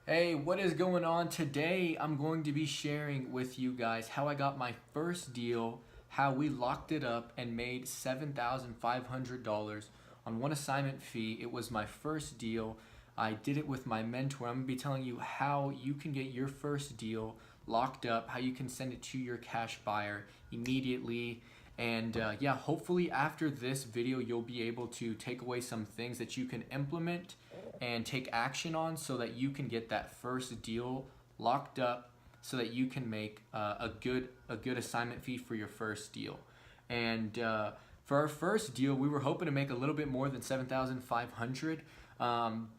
Hey, what is going on today? I'm going to be sharing with you guys how I got my first deal, how we locked it up and made $7,500 on one assignment fee. It was my first deal. I did it with my mentor. I'm going to be telling you how you can get your first deal locked up, how you can send it to your cash buyer immediately. And yeah, hopefully after this video, you'll be able to take away some things that you can implement and take action on so that you can get that first deal locked up so that you can make a good assignment fee for your first deal. And for our first deal, we were hoping to make a little bit more than 7,500,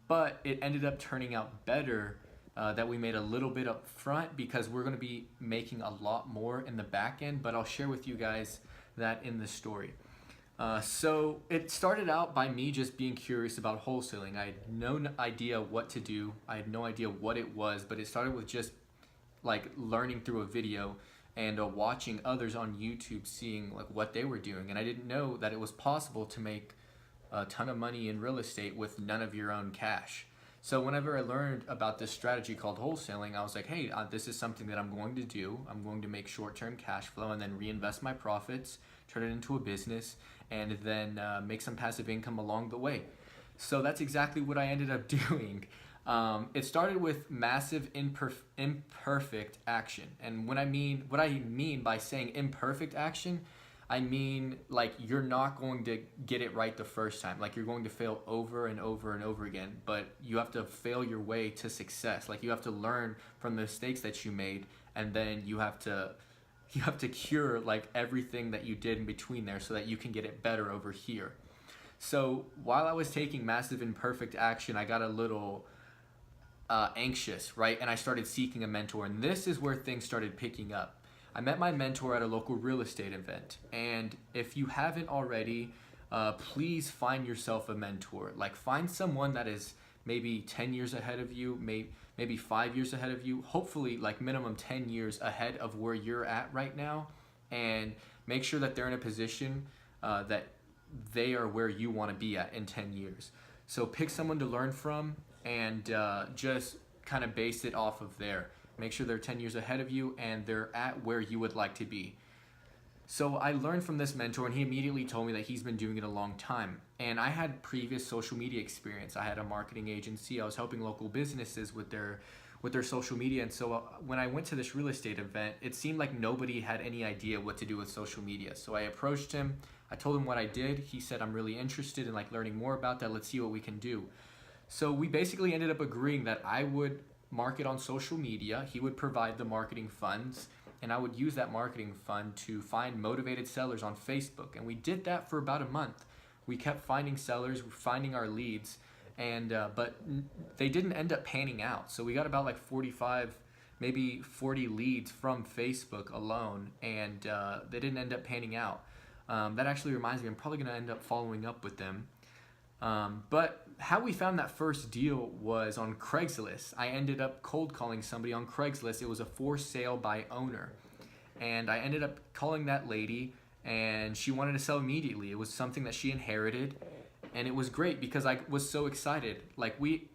but it ended up turning out better that we made a little bit up front because we're going to be making a lot more in the back end. But I'll share with you guys that in the story. So it started out by me just being curious about wholesaling. I had no idea what to do. I had no idea what it was, but it started with just like learning through a video and watching others on YouTube, seeing like what they were doing. And I didn't know that it was possible to make a ton of money in real estate with none of your own cash. So whenever I learned about this strategy called wholesaling, I was like, hey, this is something that I'm going to do. I'm going to make short-term cash flow and then reinvest my profits, turn it into a business, and then make some passive income along the way. So that's exactly what I ended up doing. It started with massive imperfect action. And what I mean by saying imperfect action, I mean like you're not going to get it right the first time. Like you're going to fail over and over and over again, but you have to fail your way to success. Like you have to learn from the mistakes that you made, and then you have to cure like everything that you did in between there so that you can get it better over here. So while I was taking massive imperfect action, I got a little anxious, right? And I started seeking a mentor, and this is where things started picking up. I met my mentor at a local real estate event, and if you haven't already, please find yourself a mentor. Like find someone that is maybe 10 years ahead of you, maybe 5 years ahead of you, hopefully like minimum 10 years ahead of where you're at right now, and make sure that they're in a position that they are where you want to be at in 10 years. So pick someone to learn from and just kind of base it off of there. Make sure they're 10 years ahead of you and they're at where you would like to be. So I learned from this mentor, and he immediately told me that he's been doing it a long time. And I had previous social media experience. I had a marketing agency. I was helping local businesses with their social media. And so when I went to this real estate event, it seemed like nobody had any idea what to do with social media. So I approached him. I told him what I did. He said, I'm really interested in like learning more about that. Let's see what we can do. So we basically ended up agreeing that I would market on social media. He would provide the marketing funds, and I would use that marketing fund to find motivated sellers on Facebook. And we did that for about a month. We kept finding sellers, finding our leads, and but they didn't end up panning out. So we got about like 45, maybe 40 leads from Facebook alone, and they didn't end up panning out. That actually reminds me, I'm probably going to end up following up with them. But how we found that first deal was on Craigslist. I ended up cold calling somebody on Craigslist. It was a for sale by owner. And I ended up calling that lady, and she wanted to sell immediately. It was something that she inherited, and it was great because I was so excited. Like we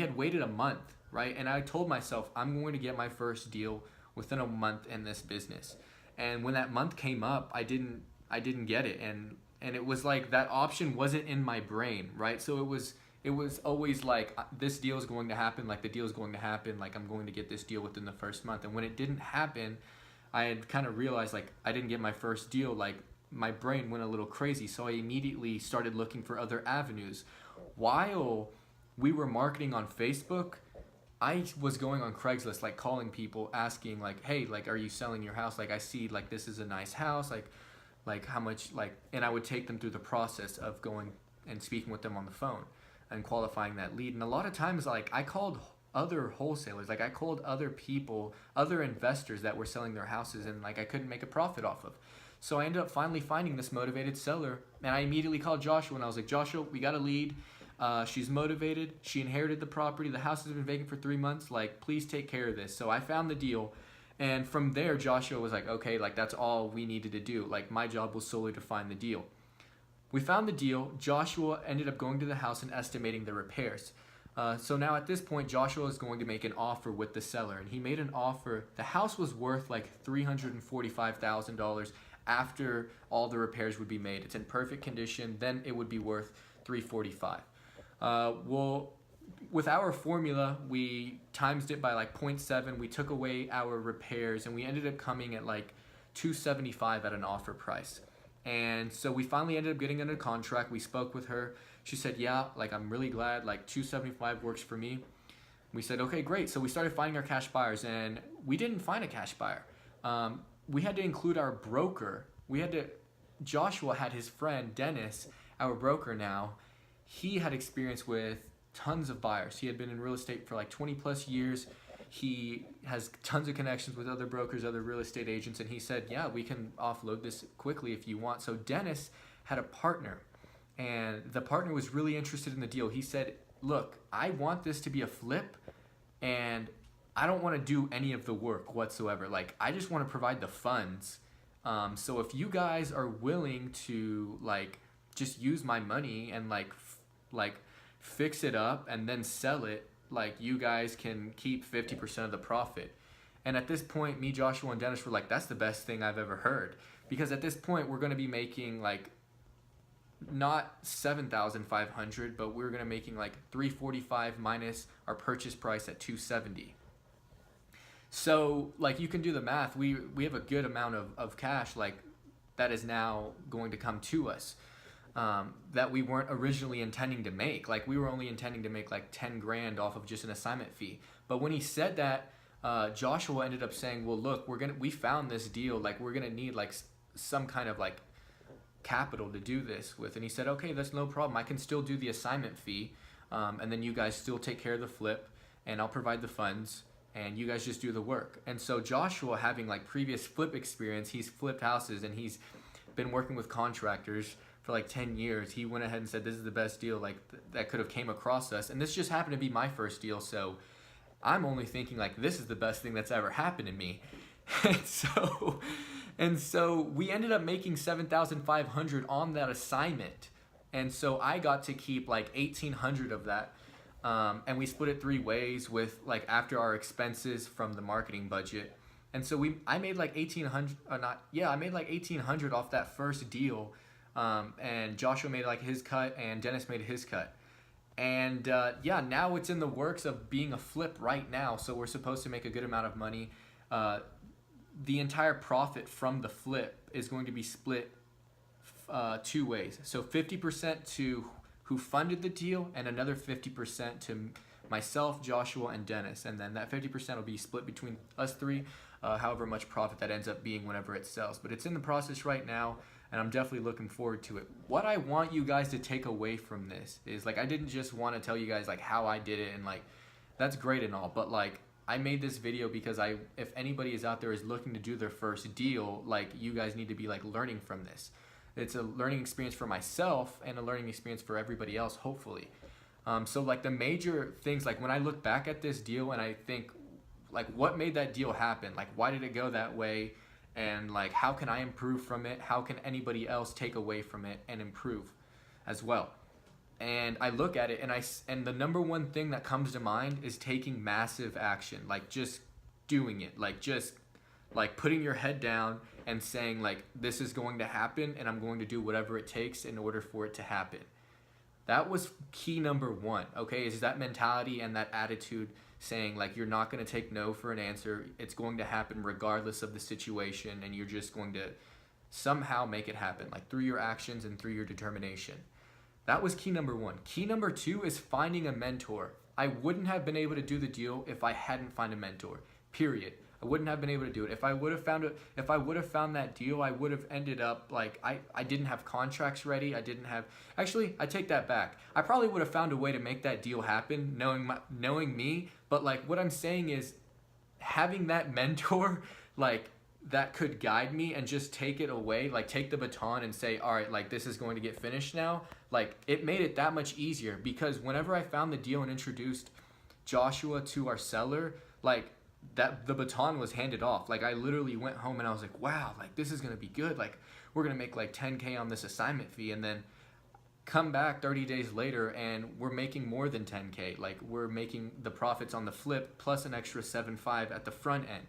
had waited a month, right? And I told myself, I'm going to get my first deal within a month in this business. And when that month came up, I didn't get it, and it was like that option wasn't in my brain, right? So it was always like this deal is going to happen, like the deal is going to happen, like I'm going to get this deal within the first month. And when it didn't happen, I had kind of realized like I didn't get my first deal, like my brain went a little crazy. So I immediately started looking for other avenues. While we were marketing on Facebook, I was going on Craigslist, like calling people, asking like, hey, like, are you selling your house? Like I see like this is a nice house, like how much, like, and I would take them through the process of going and speaking with them on the phone and qualifying that lead. And a lot of times, like, I called other wholesalers, like I called other people, other investors that were selling their houses, and like I couldn't make a profit off of. So I ended up finally finding this motivated seller, and I immediately called Joshua, and I was like, Joshua, we got a lead. She's motivated. She inherited the property. The house has been vacant for 3 months. Like, please take care of this. So I found the deal. And from there, Joshua was like, okay, like that's all we needed to do. Like my job was solely to find the deal. We found the deal. Joshua ended up going to the house and estimating the repairs. So now at this point, Joshua is going to make an offer with the seller, and he made an offer. The house was worth like $345,000 after all the repairs would be made. It's in perfect condition. Then it would be worth $345,000. Well, with our formula, we times it by like 0.7. We took away our repairs, and we ended up coming at like $275 at an offer price. And so we finally ended up getting into a contract. We spoke with her. She said, yeah, like I'm really glad, like $275 works for me. We said, okay, great. So we started finding our cash buyers, and we didn't find a cash buyer. We had to include our broker. Joshua had his friend, Dennis, our broker now. He had experience with tons of buyers. He had been in real estate for like 20 plus years. He has tons of connections with other brokers, other real estate agents, and he said, yeah, we can offload this quickly if you want. So Dennis had a partner, and the partner was really interested in the deal. He said, look, I want this to be a flip, and I don't want to do any of the work whatsoever. Like, I just want to provide the funds. So if you guys are willing to like just use my money and like fix it up and then sell it, like you guys can keep 50% of the profit. And at this point, me, Joshua, and Dennis were like, that's the best thing I've ever heard. Because at this point, we're going to be making like not 7,500, but we're going to making like 345 minus our purchase price at 270. So like you can do the math. We have a good amount of cash like that is now going to come to us. That we weren't originally intending to make. Like we were only intending to make like 10 grand off of just an assignment fee. But when he said that, Joshua ended up saying, well, look, we found this deal. Like we're going to need like some kind of like capital to do this with. And he said, okay, that's no problem. I can still do the assignment fee. And then you guys still take care of the flip, and I'll provide the funds, and you guys just do the work. And so Joshua, having like previous flip experience, he's flipped houses and he's been working with contractors for like 10 years. He went ahead and said, this is the best deal like that could have came across us. And this just happened to be my first deal. So I'm only thinking like, this is the best thing that's ever happened to me. And so we ended up making $7,500 on that assignment. And so I got to keep like $1,800 of that. And we split it 3 ways with like after our expenses from the marketing budget. And so I made like $1,800 off that first deal. And Joshua made like his cut, and Dennis made his cut. And now it's in the works of being a flip right now. So we're supposed to make a good amount of money. The entire profit from the flip is going to be split 2 ways. So 50% to who funded the deal, and another 50% to myself, Joshua, and Dennis. And then that 50% will be split between us 3, however much profit that ends up being whenever it sells. But it's in the process right now, and I'm definitely looking forward to it. What I want you guys to take away from this is like, I didn't just want to tell you guys like how I did it, and like that's great and all, but like I made this video because if anybody is out there is looking to do their first deal, like you guys need to be like learning from this. It's a learning experience for myself and a learning experience for everybody else, hopefully. So like the major things, like when I look back at this deal and I think like what made that deal happen? Like why did it go that way? And like how can I improve from it? How can anybody else take away from it and improve as well? And I look at it and the number one thing that comes to mind is taking massive action, like just doing it, like just like putting your head down and saying like, this is going to happen and I'm going to do whatever it takes in order for it to happen. That was key number 1, okay, is that mentality and that attitude, saying like you're not going to take no for an answer. It's going to happen regardless of the situation, and you're just going to somehow make it happen, like through your actions and through your determination. That was key number 1. Key number 2 is finding a mentor. I wouldn't have been able to do the deal if I hadn't found a mentor, period. I wouldn't have been able to do it. If I would have found that deal, I would have ended up like I didn't have contracts ready. Actually, I take that back. I probably would have found a way to make that deal happen, knowing me. But like what I'm saying is, having that mentor like that could guide me and just take it away, like take the baton and say, all right, like this is going to get finished now. Like it made it that much easier, because whenever I found the deal and introduced Joshua to our seller, like that the baton was handed off. Like I literally went home and I was like, wow, like this is gonna be good. Like we're gonna make like 10K on this assignment fee. And then come back 30 days later and we're making more than 10K. Like we're making the profits on the flip plus an extra 7.5 at the front end.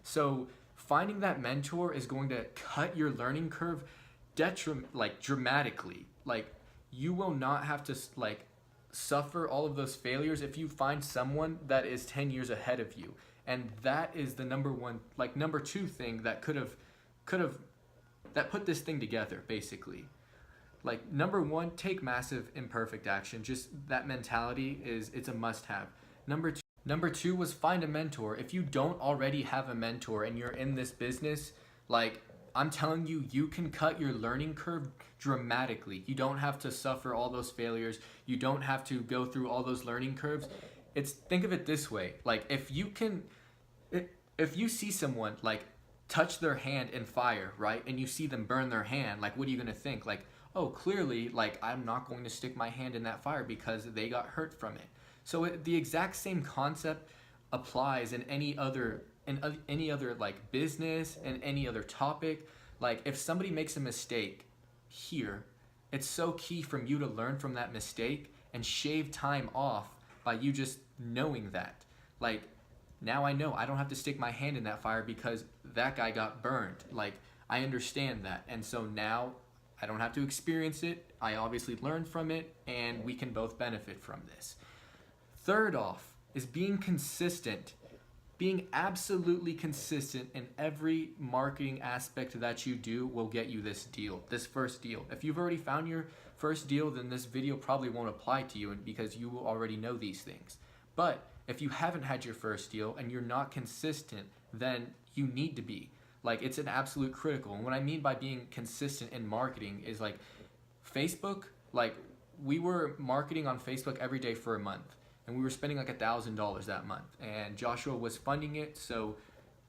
So finding that mentor is going to cut your learning curve dramatically. Like you will not have to like suffer all of those failures if you find someone that is 10 years ahead of you. And that is the number two thing that could have that put this thing together basically. Like number one, take massive imperfect action. Just that mentality it's a must have. Number two was find a mentor. If you don't already have a mentor and you're in this business, like I'm telling you, you can cut your learning curve dramatically. You don't have to suffer all those failures. You don't have to go through all those learning curves. Think of it this way. Like if you see someone like touch their hand in fire, right? And you see them burn their hand, like what are you going to think? Like, oh, clearly, like I'm not going to stick my hand in that fire because they got hurt from it. So the exact same concept applies in any other like business and any other topic. Like if somebody makes a mistake here, it's so key from you to learn from that mistake and shave time off by you just knowing that. Like now I know I don't have to stick my hand in that fire because that guy got burned. Like I understand that. And so now I don't have to experience it. I obviously learned from it and we can both benefit from this. Third off is being consistent. Being absolutely consistent in every marketing aspect that you do will get you this first deal. If you've already found your first deal, then this video probably won't apply to you because you will already know these things. But if you haven't had your first deal and you're not consistent, then you need to be. Like it's an absolute critical. And what I mean by being consistent in marketing is like Facebook, like we were marketing on Facebook every day for a month. And we were spending like $1,000 that month. And Joshua was funding it, so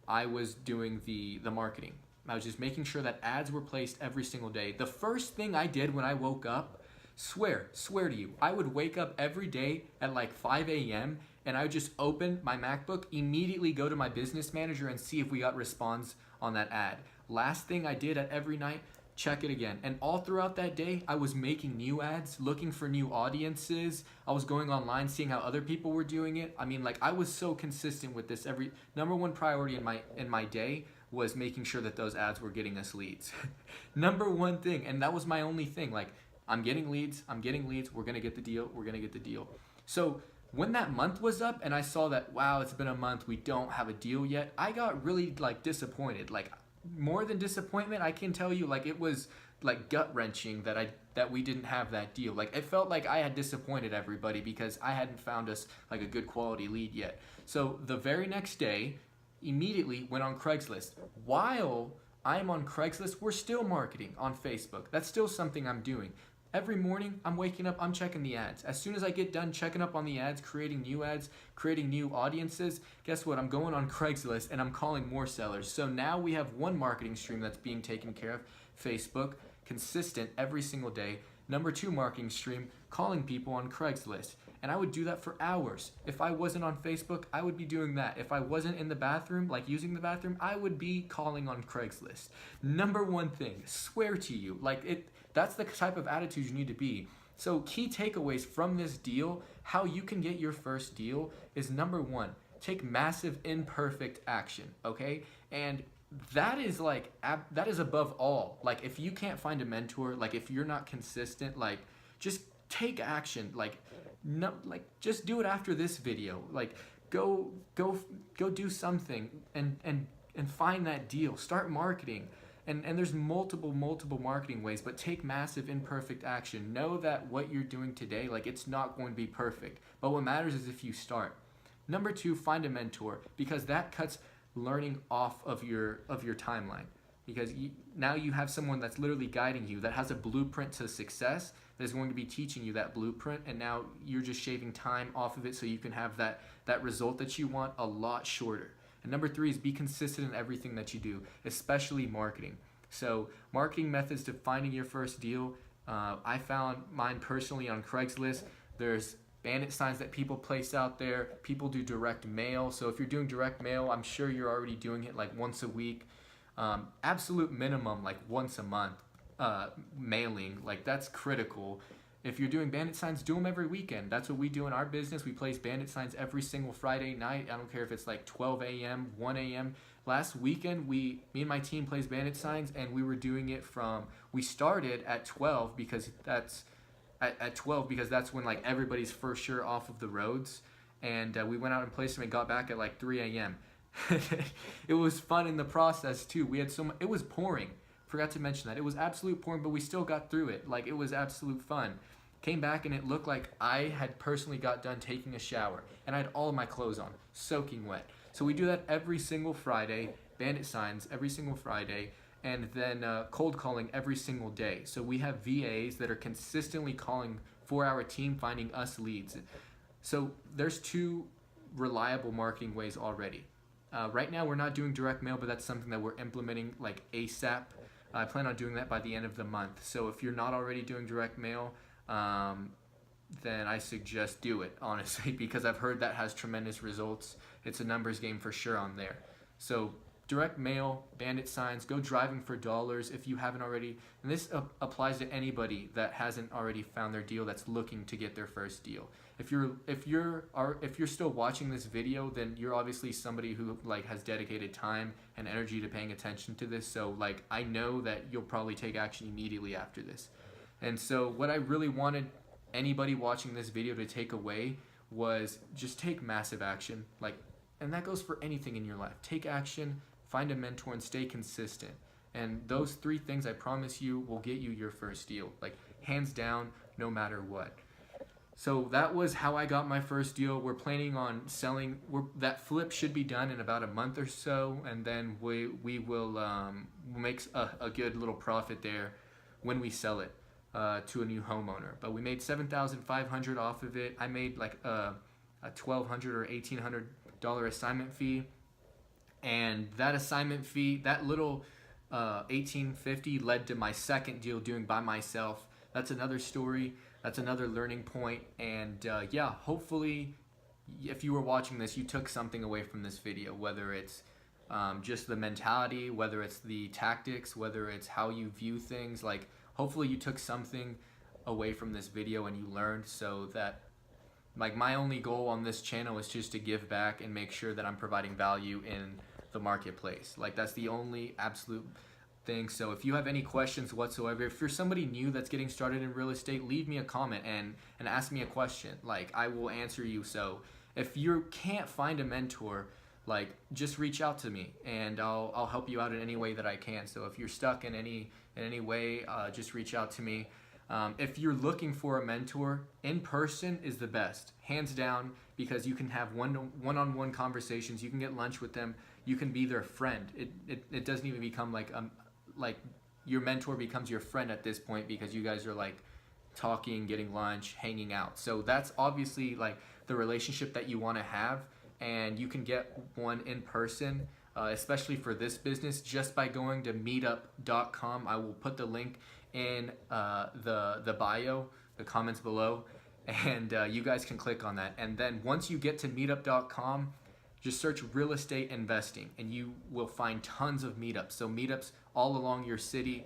I was doing the marketing. I was just making sure that ads were placed every single day. The first thing I did when I woke up, swear to you, I would wake up every day at like 5 a.m. and I would just open my MacBook, immediately go to my business manager and see if we got response on that ad. Last thing I did at every night, check it again. And all throughout that day, I was making new ads, looking for new audiences. I was going online, seeing how other people were doing it. I mean, like I was so consistent with this. Number one priority in my day was making sure that those ads were getting us leads. Number one thing, and that was my only thing. Like I'm getting leads, we're gonna get the deal. So when that month was up and I saw that, wow, it's been a month, we don't have a deal yet, I got really like disappointed. Like more than disappointment, I can tell you, like it was like gut wrenching that we didn't have that deal. Like it felt like I had disappointed everybody because I hadn't found us like a good quality lead yet. So the very next day, immediately went on Craigslist. While I'm on Craigslist, we're still marketing on Facebook. That's still something I'm doing. Every morning, I'm waking up, I'm checking the ads. As soon as I get done checking up on the ads, creating new audiences, guess what? I'm going on Craigslist and I'm calling more sellers. So now we have one marketing stream that's being taken care of, Facebook, consistent every single day. Number two marketing stream, calling people on Craigslist. And I would do that for hours. If I wasn't on Facebook, I would be doing that. If I wasn't in the bathroom, like using the bathroom, I would be calling on Craigslist. Number one thing, swear to you, that's the type of attitude you need to be. So key takeaways from this deal, how you can get your first deal is number one, take massive imperfect action, okay? And that is that is above all. Like if you can't find a mentor, like if you're not consistent, like just take action. Just do it after this video. Like go do something and find that deal. Start marketing. And there's multiple marketing ways, but take massive imperfect action. Know that what you're doing today, like it's not going to be perfect, but what matters is if you start. Number two, find a mentor, because that cuts learning off of your timeline. Because now you have someone that's literally guiding you, that has a blueprint to success, that is going to be teaching you that blueprint, and now you're just shaving time off of it so you can have that result that you want a lot shorter. And number three is be consistent in everything that you do, especially marketing. So marketing methods to finding your first deal. I found mine personally on Craigslist. There's bandit signs that people place out there. People do direct mail. So if you're doing direct mail, I'm sure you're already doing it like once a week. Absolute minimum like once a month mailing. Like that's critical. If you're doing bandit signs, do them every weekend. That's what we do in our business. We place bandit signs every single Friday night. I don't care if it's like 12 a.m., 1 a.m. Last weekend, me and my team plays bandit signs, and we were doing it we started at 12 because that's when like everybody's for sure off of the roads. And we went out and placed them and got back at like 3 a.m. It was fun in the process too. We had it was pouring. Forgot to mention that. It was absolute pouring, but we still got through it. Like, it was absolute fun. Came back and it looked like I had personally got done taking a shower, and I had all of my clothes on, soaking wet. So we do that every single Friday, bandit signs every single Friday, and then cold calling every single day. So we have VAs that are consistently calling for our team, finding us leads. So there's 2 reliable marketing ways already. Right now we're not doing direct mail, but that's something that we're implementing like ASAP. I plan on doing that by the end of the month. So if you're not already doing direct mail, then I suggest do it, honestly, because I've heard that has tremendous results. It's a numbers game for sure on there. So direct mail, bandit signs, go driving for dollars if you haven't already. And this applies to anybody that hasn't already found their deal, that's looking to get their first deal. If you're still watching this video, then you're obviously somebody who like has dedicated time and energy to paying attention to this. So like, I know that you'll probably take action immediately after this. And so what I really wanted anybody watching this video to take away was just take massive action. Like, and that goes for anything in your life. Take action, find a mentor, and stay consistent. And those 3 things, I promise you, will get you your first deal. Like, hands down, no matter what. So that was how I got my first deal. We're planning on selling. That flip should be done in about a month or so, and then we will make a good little profit there when we sell it to a new homeowner. But we made $7,500 off of it. I made like a $1,200 or $1,800 assignment fee, and that assignment fee, that little $1,850 led to my second deal doing by myself. That's another story. That's another learning point. And yeah, hopefully if you were watching this, you took something away from this video, whether it's just the mentality, whether it's the tactics, whether it's how you view things. Like, hopefully you took something away from this video and you learned, so that like my only goal on this channel is just to give back and make sure that I'm providing value in the marketplace. Like, that's the only absolute thing. So if you have any questions whatsoever, if you're somebody new that's getting started in real estate, leave me a comment and ask me a question. Like, I will answer you. So if you can't find a mentor, like, just reach out to me and I'll help you out in any way that I can. So if you're stuck in any way, just reach out to me. If you're looking for a mentor, in person is the best, hands down, because you can have one-on-one conversations. You can get lunch with them. You can be their friend. It doesn't even become like your mentor becomes your friend at this point, because you guys are like talking, getting lunch, hanging out. So that's obviously like the relationship that you want to have, and you can get one in person, especially for this business, just by going to meetup.com. I will put the link in the bio, the comments below, and you guys can click on that. And then once you get to meetup.com, just search real estate investing and you will find tons of meetups. So meetups all along your city,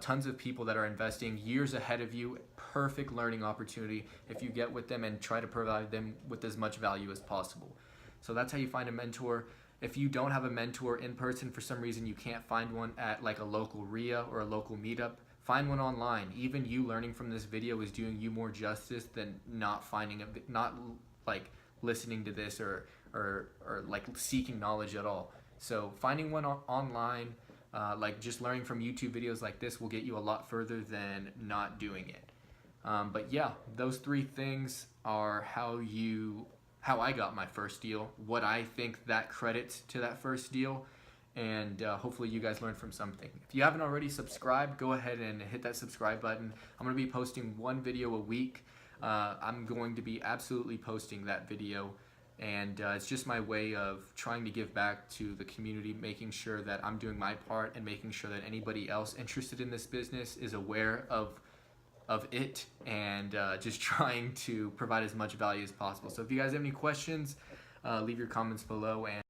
tons of people that are investing years ahead of you. Perfect learning opportunity if you get with them and try to provide them with as much value as possible. So that's how you find a mentor. If you don't have a mentor in person, for some reason you can't find one at like a local RIA or a local meetup, find one online. Even you learning from this video is doing you more justice than not finding it, not like listening to this or like seeking knowledge at all. So finding one online, like just learning from YouTube videos like this, will get you a lot further than not doing it. But yeah, those 3 things are how I got my first deal, what I think that credits to that first deal, and hopefully you guys learned from something. If you haven't already subscribed, go ahead and hit that subscribe button. I'm going to be posting 1 video a week. I'm going to be absolutely posting that video, and it's just my way of trying to give back to the community, making sure that I'm doing my part and making sure that anybody else interested in this business is aware of it, and just trying to provide as much value as possible. So if you guys have any questions, leave your comments below, and